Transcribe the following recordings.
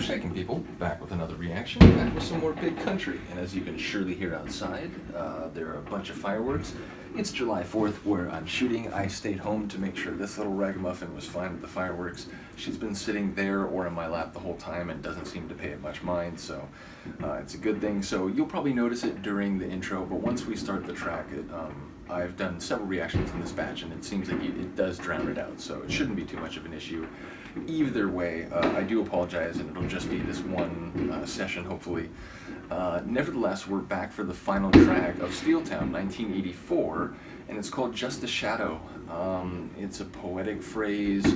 Shaking people, back with another reaction, back with some more Big Country. And as you can surely hear outside, there are a bunch of fireworks. It's July 4th where I'm shooting. I stayed home to make sure this little ragamuffin was fine with the fireworks. She's been sitting there or in my lap the whole time and doesn't seem to pay it much mind, so it's a good thing. So you'll probably notice it during the intro, but once we start the track, I've done several reactions in this batch and it seems like it does drown it out, so it shouldn't be too much of an issue. Either way, I do apologize, and it'll just be this one session, hopefully. Nevertheless, we're back for the final track of Steeltown, 1984, and it's called Just a Shadow. It's a poetic phrase.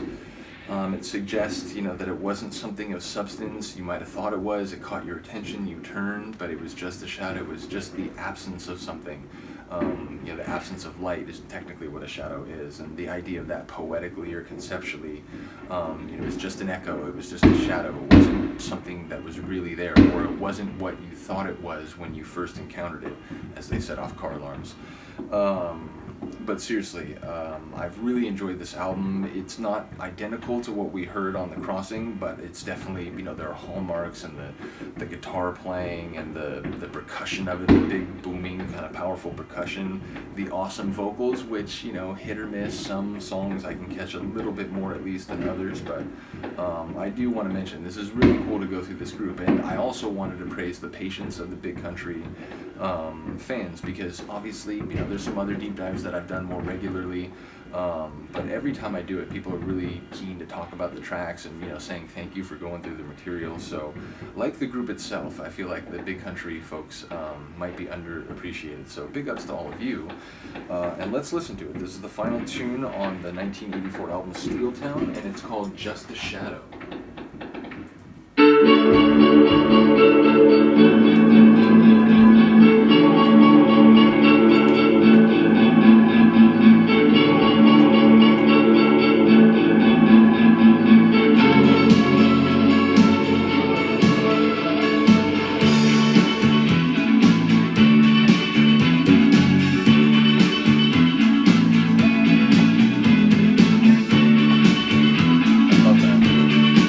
It suggests, that it wasn't something of substance. You might have thought it was. It caught your attention. You turned, but it was just a shadow. It was just the absence of something. The absence of light is technically what a shadow is, and the idea of that poetically or conceptually, is just an echo. It was just a shadow. It wasn't something that was really there, or it wasn't what you thought it was when you first encountered it, as they set off car alarms. But seriously, I've really enjoyed this album. It's not identical to what we heard on The Crossing, but it's definitely, there are hallmarks and the guitar playing and the percussion of it, the big booming kind of powerful percussion, the awesome vocals, which, hit or miss. Some songs I can catch a little bit more at least than others, but I do want to mention this is really cool to go through this group, and I also wanted to praise the patience of the Big Country fans, because obviously, there's some other deep dives that I've done more regularly, but every time I do it, people are really keen to talk about the tracks and saying thank you for going through the material. So like the group itself, I feel like the Big Country folks might be underappreciated, so big ups to all of you, and let's listen to it. This is the final tune on the 1984 album Steeltown, and it's called Just a Shadow. Love that.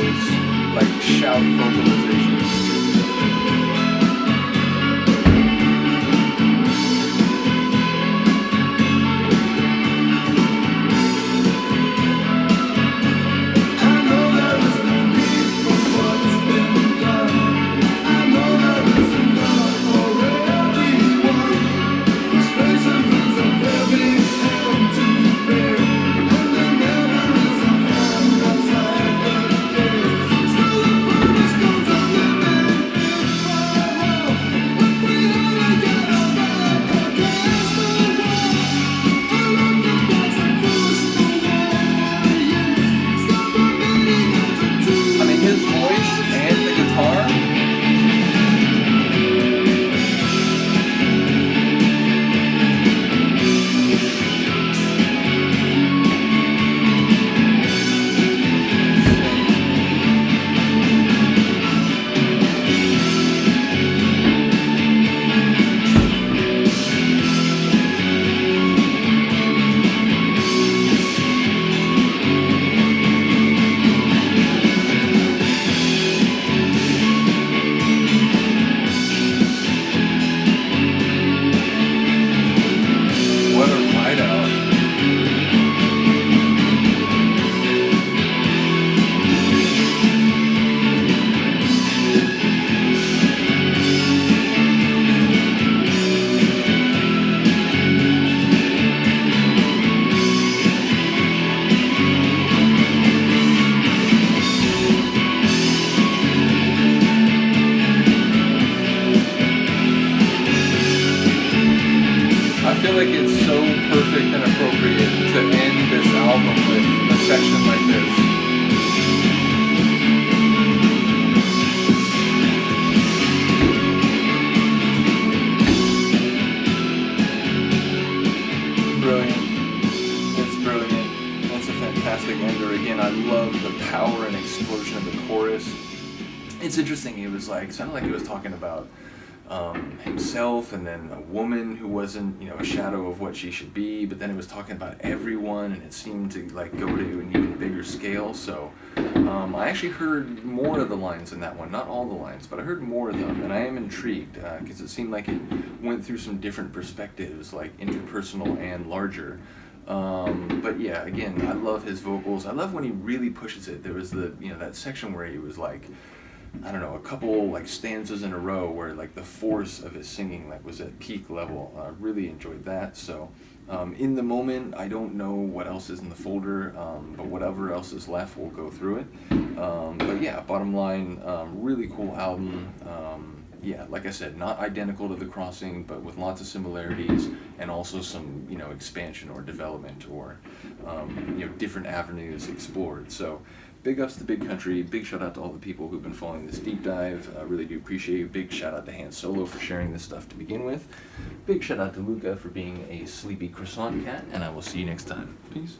his like shout vocalizations. I feel like it's so perfect and appropriate to end this album with a section like this. Brilliant. It's brilliant. That's a fantastic ender. Again, I love the power and explosion of the chorus. It's interesting, it was like, sounded like it was talking about himself and then a woman who wasn't, a shadow of what she should be, but then it was talking about everyone, and it seemed to like go to an even bigger scale. So I actually heard more of the lines in that one, not all the lines, but I heard more of them, and I am intrigued because it seemed like it went through some different perspectives, like interpersonal and larger. But yeah, again, I love his vocals. I love when he really pushes it. There was that section where he was like, I don't know, a couple like stanzas in a row where like the force of his singing like was at peak level. I really enjoyed that. So in the moment, I don't know what else is in the folder, but whatever else is left, we'll go through it. But yeah, bottom line, really cool album. Yeah, like I said, not identical to The Crossing, but with lots of similarities and also some, expansion or development or, different avenues explored. So big ups to Big Country. Big shout out to all the people who've been following this deep dive. I really do appreciate you. Big shout out to Han Solo for sharing this stuff to begin with. Big shout out to Luca for being a sleepy croissant cat, and I will see you next time. Peace.